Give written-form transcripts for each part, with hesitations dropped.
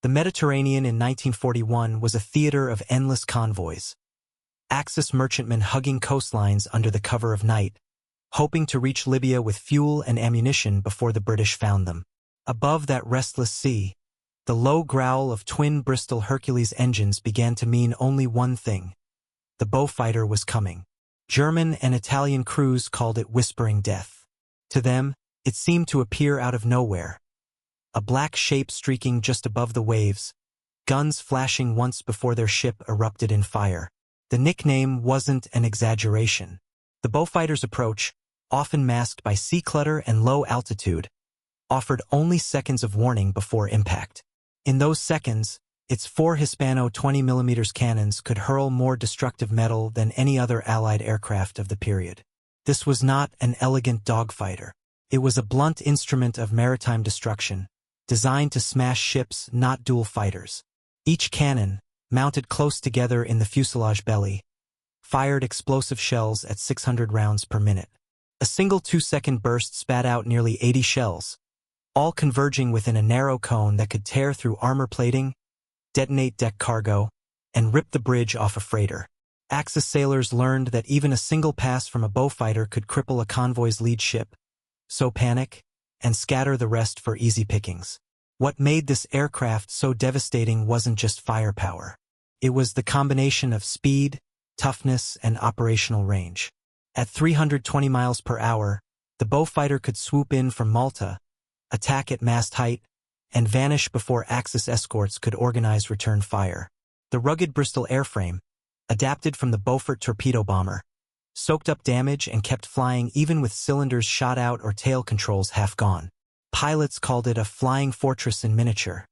The Mediterranean in 1941 was a theater of endless convoys. Axis merchantmen hugging coastlines under the cover of night, hoping to reach Libya with fuel and ammunition before the British found them. Above that restless sea, the low growl of twin Bristol Hercules engines began to mean only one thing. The Beaufighter was coming. German and Italian crews called it whispering death. To them, it seemed to appear out of nowhere. A black shape streaking just above the waves, guns flashing once before their ship erupted in fire. The nickname wasn't an exaggeration. The Beaufighter's approach, often masked by sea clutter and low altitude, offered only seconds of warning before impact. In those seconds, its 4 Hispano 20mm cannons could hurl more destructive metal than any other Allied aircraft of the period. This was not an elegant dogfighter. It was a blunt instrument of maritime destruction, designed to smash ships, not dual fighters. Each cannon, mounted close together in the fuselage belly, fired explosive shells at 600 rounds per minute. A single 2-second burst spat out nearly 80 shells, all converging within a narrow cone that could tear through armor plating, detonate deck cargo, and rip the bridge off a freighter. Axis sailors learned that even a single pass from a Beaufighter could cripple a convoy's lead ship, so panic, and scatter the rest for easy pickings. What made this aircraft so devastating wasn't just firepower. It was the combination of speed, toughness, and operational range. At 320 miles per hour, the Beaufighter could swoop in from Malta, attack at mast height, and vanish before Axis escorts could organize return fire. The rugged Bristol airframe, adapted from the Beaufort torpedo bomber, soaked up damage and kept flying even with cylinders shot out or tail controls half gone. Pilots called it a flying fortress in miniature,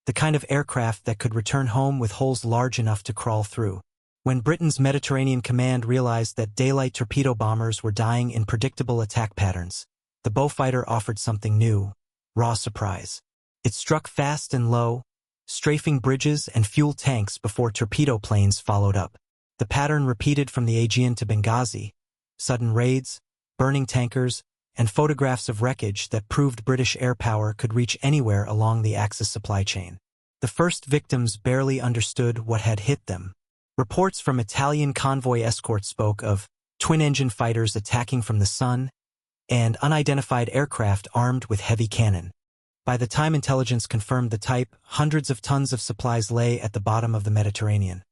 the kind of aircraft that could return home with holes large enough to crawl through. When Britain's Mediterranean Command realized that daylight torpedo bombers were dying in predictable attack patterns, the Beaufighter offered something new, raw surprise. It struck fast and low, strafing bridges and fuel tanks before torpedo planes followed up. The pattern repeated from the Aegean to Benghazi, sudden raids, burning tankers, and photographs of wreckage that proved British air power could reach anywhere along the Axis supply chain. The first victims barely understood what had hit them. Reports from Italian convoy escorts spoke of twin-engine fighters attacking from the sun and unidentified aircraft armed with heavy cannon. By the time intelligence confirmed the type, hundreds of tons of supplies lay at the bottom of the Mediterranean.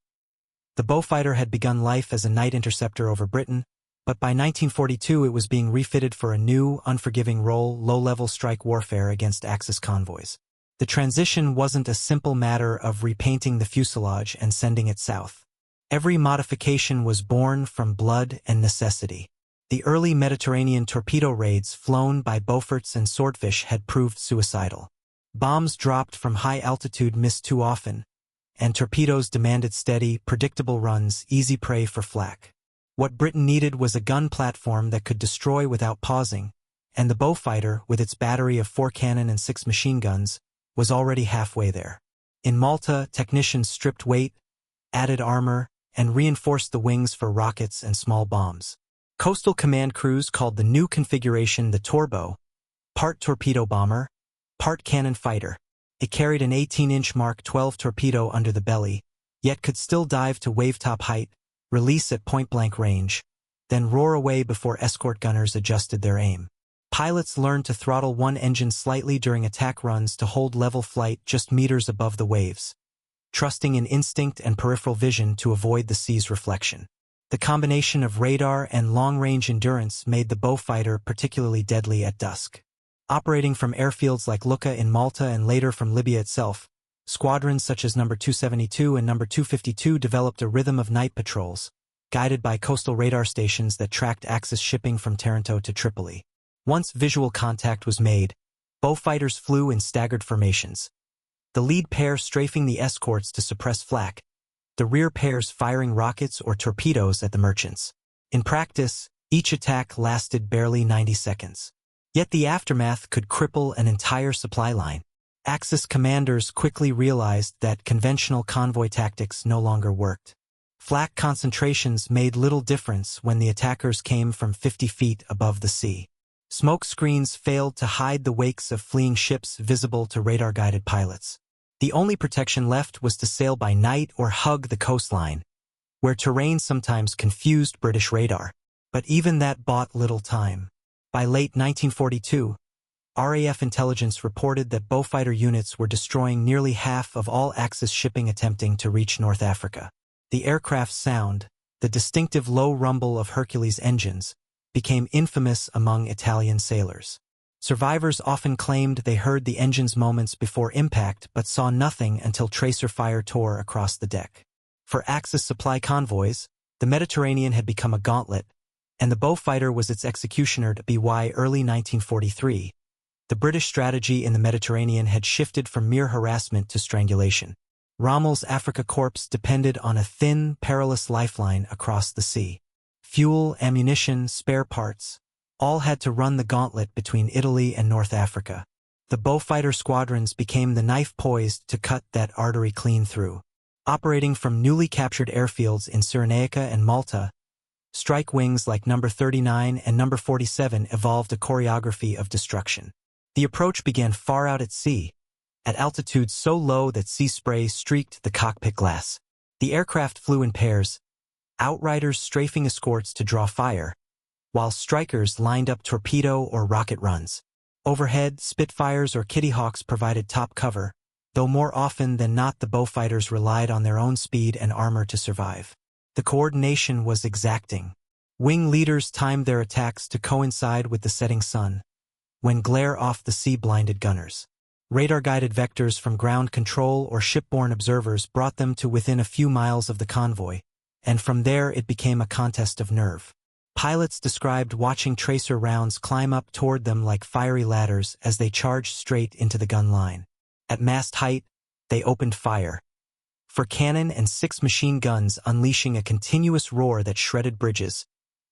The Beaufighter had begun life as a night interceptor over Britain, but by 1942 it was being refitted for a new, unforgiving role, low-level strike warfare against Axis convoys. The transition wasn't a simple matter of repainting the fuselage and sending it south. Every modification was born from blood and necessity. The early Mediterranean torpedo raids flown by Beauforts and Swordfish had proved suicidal. Bombs dropped from high altitude missed too often, and torpedoes demanded steady, predictable runs, easy prey for flak. What Britain needed was a gun platform that could destroy without pausing, and the Beaufighter, with its battery of 4 cannon and 6 machine guns, was already halfway there. In Malta, technicians stripped weight, added armor, and reinforced the wings for rockets and small bombs. Coastal command crews called the new configuration the Torbo, part torpedo bomber, part cannon fighter. It carried an 18-inch Mark 12 torpedo under the belly, yet could still dive to wavetop height, release at point-blank range, then roar away before escort gunners adjusted their aim. Pilots learned to throttle one engine slightly during attack runs to hold level flight just meters above the waves, trusting in instinct and peripheral vision to avoid the sea's reflection. The combination of radar and long-range endurance made the Beaufighter particularly deadly at dusk. Operating from airfields like Lucca in Malta and later from Libya itself, squadrons such as No. 272 and No. 252 developed a rhythm of night patrols, guided by coastal radar stations that tracked Axis shipping from Taranto to Tripoli. Once visual contact was made, Beaufighters flew in staggered formations, the lead pair strafing the escorts to suppress flak, the rear pairs firing rockets or torpedoes at the merchants. In practice, each attack lasted barely 90 seconds. Yet the aftermath could cripple an entire supply line. Axis commanders quickly realized that conventional convoy tactics no longer worked. Flak concentrations made little difference when the attackers came from 50 feet above the sea. Smoke screens failed to hide the wakes of fleeing ships visible to radar-guided pilots. The only protection left was to sail by night or hug the coastline, where terrain sometimes confused British radar. But even that bought little time. By late 1942, RAF intelligence reported that Beaufighter units were destroying nearly half of all Axis shipping attempting to reach North Africa. The aircraft's sound, the distinctive low rumble of Hercules engines, became infamous among Italian sailors. Survivors often claimed they heard the engines moments before impact but saw nothing until tracer fire tore across the deck. For Axis supply convoys, the Mediterranean had become a gauntlet, and the Beaufighter was its executioner. By early 1943, the British strategy in the Mediterranean had shifted from mere harassment to strangulation. Rommel's Africa Corps depended on a thin, perilous lifeline across the sea. Fuel, ammunition, spare parts, all had to run the gauntlet between Italy and North Africa. The Beaufighter squadrons became the knife poised to cut that artery clean through. Operating from newly captured airfields in Cyrenaica and Malta, strike wings like No. 39 and No. 47 evolved a choreography of destruction. The approach began far out at sea, at altitudes so low that sea spray streaked the cockpit glass. The aircraft flew in pairs, outriders strafing escorts to draw fire, while strikers lined up torpedo or rocket runs. Overhead, Spitfires or Kittyhawks provided top cover, though more often than not the Beaufighters relied on their own speed and armor to survive. The coordination was exacting. Wing leaders timed their attacks to coincide with the setting sun, when glare off the sea blinded gunners. Radar-guided vectors from ground control or shipborne observers brought them to within a few miles of the convoy, and from there it became a contest of nerve. Pilots described watching tracer rounds climb up toward them like fiery ladders as they charged straight into the gun line. At mast height, they opened fire. For cannon and 6 machine guns unleashing a continuous roar that shredded bridges,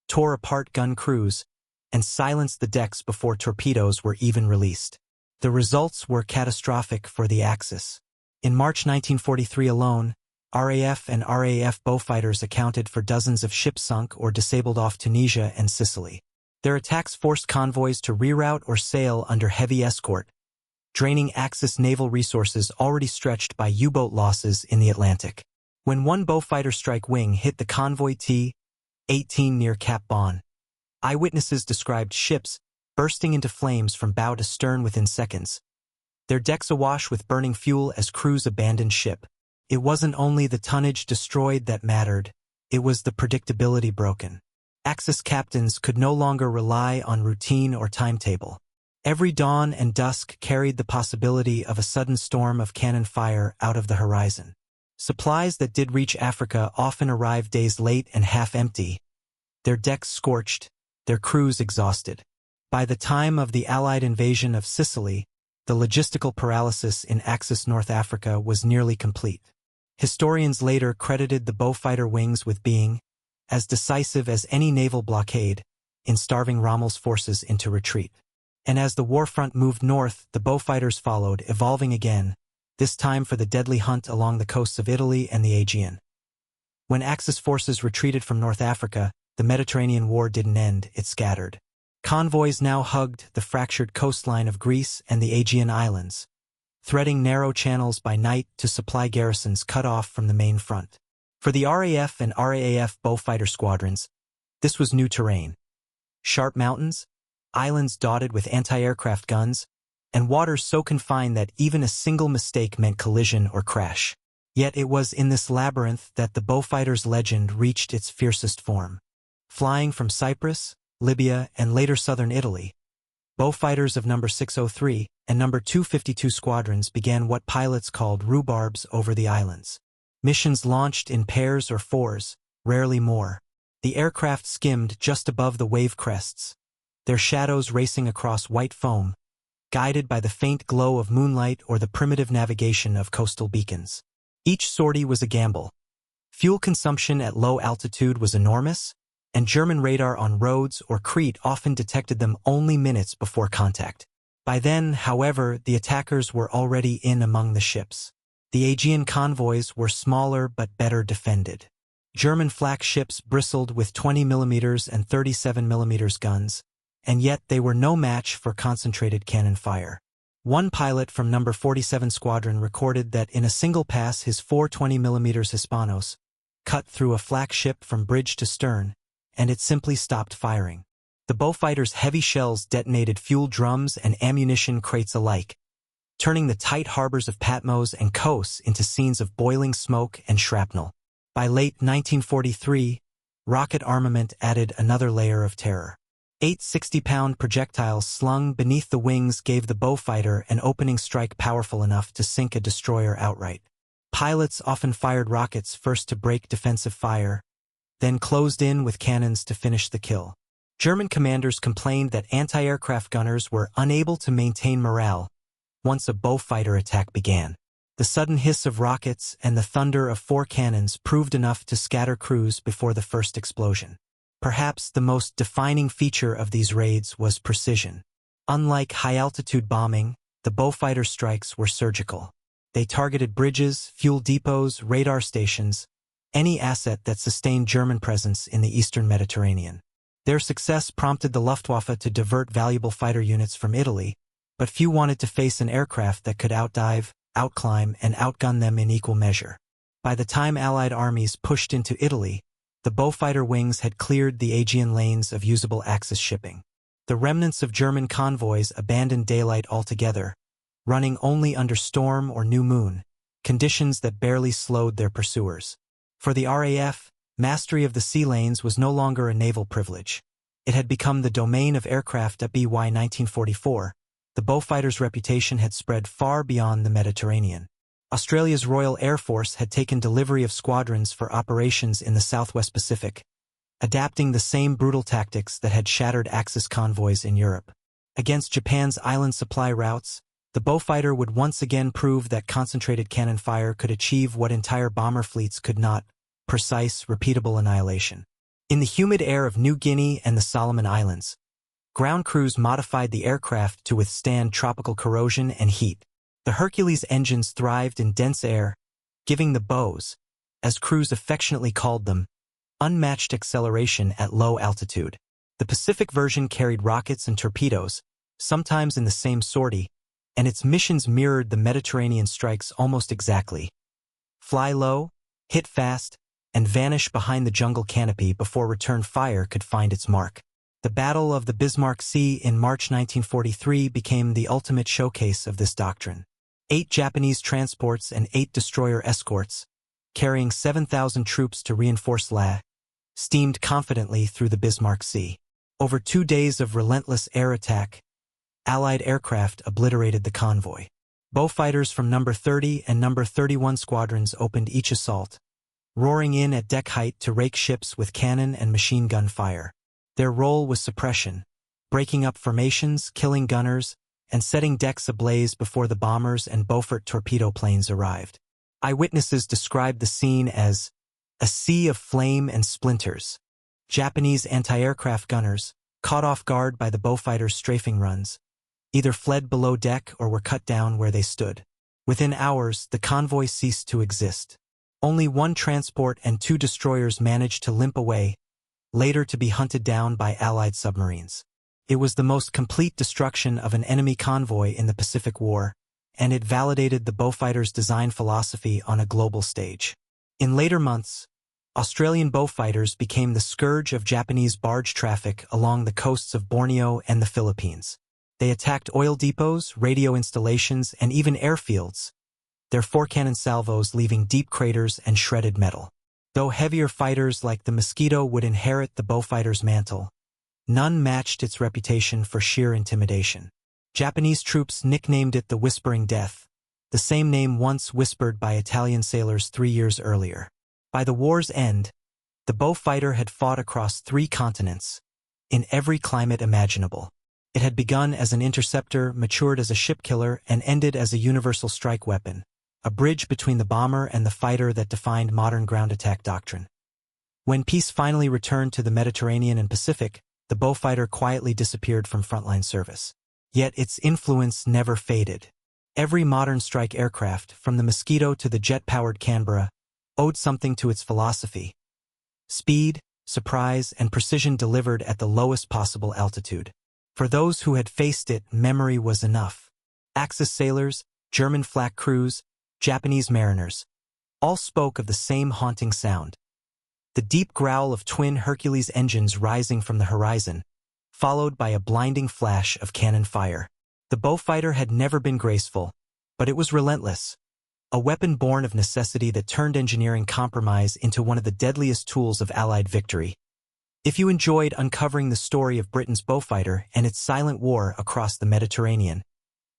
tore apart gun crews, and silenced the decks before torpedoes were even released. The results were catastrophic for the Axis. In March 1943 alone, RAF and RAF Beaufighters accounted for dozens of ships sunk or disabled off Tunisia and Sicily. Their attacks forced convoys to reroute or sail under heavy escort, draining Axis naval resources already stretched by U-boat losses in the Atlantic. When one Beaufighter strike wing hit the convoy T-18 near Cap Bon, eyewitnesses described ships bursting into flames from bow to stern within seconds, their decks awash with burning fuel as crews abandoned ship. It wasn't only the tonnage destroyed that mattered, it was the predictability broken. Axis captains could no longer rely on routine or timetable. Every dawn and dusk carried the possibility of a sudden storm of cannon fire out of the horizon. Supplies that did reach Africa often arrived days late and half empty, their decks scorched, their crews exhausted. By the time of the Allied invasion of Sicily, the logistical paralysis in Axis North Africa was nearly complete. Historians later credited the Beaufighter wings with being as decisive as any naval blockade in starving Rommel's forces into retreat. And as the war front moved north, the Beaufighters followed, evolving again, this time for the deadly hunt along the coasts of Italy and the Aegean. When Axis forces retreated from North Africa, the Mediterranean War didn't end, it scattered. Convoys now hugged the fractured coastline of Greece and the Aegean Islands, threading narrow channels by night to supply garrisons cut off from the main front. For the RAF and RAAF Beaufighter squadrons, this was new terrain. Sharp mountains, islands dotted with anti-aircraft guns, and waters so confined that even a single mistake meant collision or crash. Yet it was in this labyrinth that the Beaufighter's legend reached its fiercest form. Flying from Cyprus, Libya, and later southern Italy, Beaufighters of No. 603 and No. 252 squadrons began what pilots called rhubarbs over the islands. Missions launched in pairs or fours, rarely more. The aircraft skimmed just above the wave crests, their shadows racing across white foam, guided by the faint glow of moonlight or the primitive navigation of coastal beacons. Each sortie was a gamble. Fuel consumption at low altitude was enormous, and German radar on Rhodes or Crete often detected them only minutes before contact. By then, however, the attackers were already in among the ships. The Aegean convoys were smaller but better defended. German flak ships bristled with 20mm and 37mm guns, and yet they were no match for concentrated cannon fire. One pilot from No. 47 Squadron recorded that in a single pass his four 20mm Hispanos cut through a flak ship from bridge to stern, and it simply stopped firing. The Beaufighter's heavy shells detonated fuel drums and ammunition crates alike, turning the tight harbors of Patmos and Kos into scenes of boiling smoke and shrapnel. By late 1943, rocket armament added another layer of terror. 8 60-pound projectiles slung beneath the wings gave the Beaufighter an opening strike powerful enough to sink a destroyer outright. Pilots often fired rockets first to break defensive fire, then closed in with cannons to finish the kill. German commanders complained that anti-aircraft gunners were unable to maintain morale once a Beaufighter attack began. The sudden hiss of rockets and the thunder of 4 cannons proved enough to scatter crews before the first explosion. Perhaps the most defining feature of these raids was precision. Unlike high-altitude bombing, the Beaufighter strikes were surgical. They targeted bridges, fuel depots, radar stations, any asset that sustained German presence in the eastern Mediterranean. Their success prompted the Luftwaffe to divert valuable fighter units from Italy, but few wanted to face an aircraft that could outdive, outclimb, and outgun them in equal measure. By the time Allied armies pushed into Italy, the Beaufighter wings had cleared the Aegean lanes of usable Axis shipping. The remnants of German convoys abandoned daylight altogether, running only under storm or new moon, conditions that barely slowed their pursuers. For the RAF, mastery of the sea lanes was no longer a naval privilege. It had become the domain of aircraft. At BY 1944, the Beaufighter's reputation had spread far beyond the Mediterranean. Australia's Royal Air Force had taken delivery of squadrons for operations in the Southwest Pacific, adapting the same brutal tactics that had shattered Axis convoys in Europe. Against Japan's island supply routes, the Beaufighter would once again prove that concentrated cannon fire could achieve what entire bomber fleets could not: precise, repeatable annihilation. In the humid air of New Guinea and the Solomon Islands, ground crews modified the aircraft to withstand tropical corrosion and heat. The Hercules engines thrived in dense air, giving the Bows, as crews affectionately called them, unmatched acceleration at low altitude. The Pacific version carried rockets and torpedoes, sometimes in the same sortie, and its missions mirrored the Mediterranean strikes almost exactly. Fly low, hit fast, and vanish behind the jungle canopy before return fire could find its mark. The Battle of the Bismarck Sea in March 1943 became the ultimate showcase of this doctrine. 8 Japanese transports and 8 destroyer escorts, carrying 7,000 troops to reinforce La, steamed confidently through the Bismarck Sea. Over 2 days of relentless air attack, Allied aircraft obliterated the convoy. Beaufighters from No. 30 and No. 31 squadrons opened each assault, roaring in at deck height to rake ships with cannon and machine gun fire. Their role was suppression, breaking up formations, killing gunners, and setting decks ablaze before the bombers and Beaufort torpedo planes arrived. Eyewitnesses described the scene as a sea of flame and splinters. Japanese anti-aircraft gunners, caught off guard by the Beaufighter's strafing runs, either fled below deck or were cut down where they stood. Within hours, the convoy ceased to exist. Only 1 transport and 2 destroyers managed to limp away, later to be hunted down by Allied submarines. It was the most complete destruction of an enemy convoy in the Pacific War, and it validated the Beaufighter's design philosophy on a global stage. In later months, Australian Beaufighters became the scourge of Japanese barge traffic along the coasts of Borneo and the Philippines. They attacked oil depots, radio installations, and even airfields, their 4-cannon salvos leaving deep craters and shredded metal. Though heavier fighters like the Mosquito would inherit the Beaufighter's mantle, none matched its reputation for sheer intimidation. Japanese troops nicknamed it the Whispering Death, the same name once whispered by Italian sailors 3 years earlier. By the war's end, the Beaufighter had fought across 3 continents, in every climate imaginable. It had begun as an interceptor, matured as a ship killer, and ended as a universal strike weapon, a bridge between the bomber and the fighter that defined modern ground attack doctrine. When peace finally returned to the Mediterranean and Pacific, the Beaufighter quietly disappeared from frontline service. Yet its influence never faded. Every modern strike aircraft, from the Mosquito to the jet-powered Canberra, owed something to its philosophy: speed, surprise, and precision delivered at the lowest possible altitude. For those who had faced it, memory was enough. Axis sailors, German flak crews, Japanese mariners, all spoke of the same haunting sound. The deep growl of twin Hercules engines rising from the horizon, followed by a blinding flash of cannon fire. The Beaufighter had never been graceful, but it was relentless. A weapon born of necessity that turned engineering compromise into one of the deadliest tools of Allied victory. If you enjoyed uncovering the story of Britain's Beaufighter and its silent war across the Mediterranean,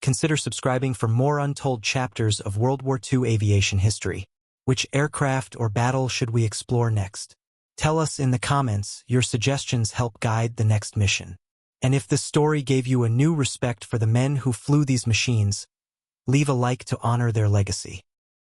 consider subscribing for more untold chapters of World War II aviation history. Which aircraft or battle should we explore next? Tell us in the comments. Your suggestions help guide the next mission. And if this story gave you a new respect for the men who flew these machines, leave a like to honor their legacy.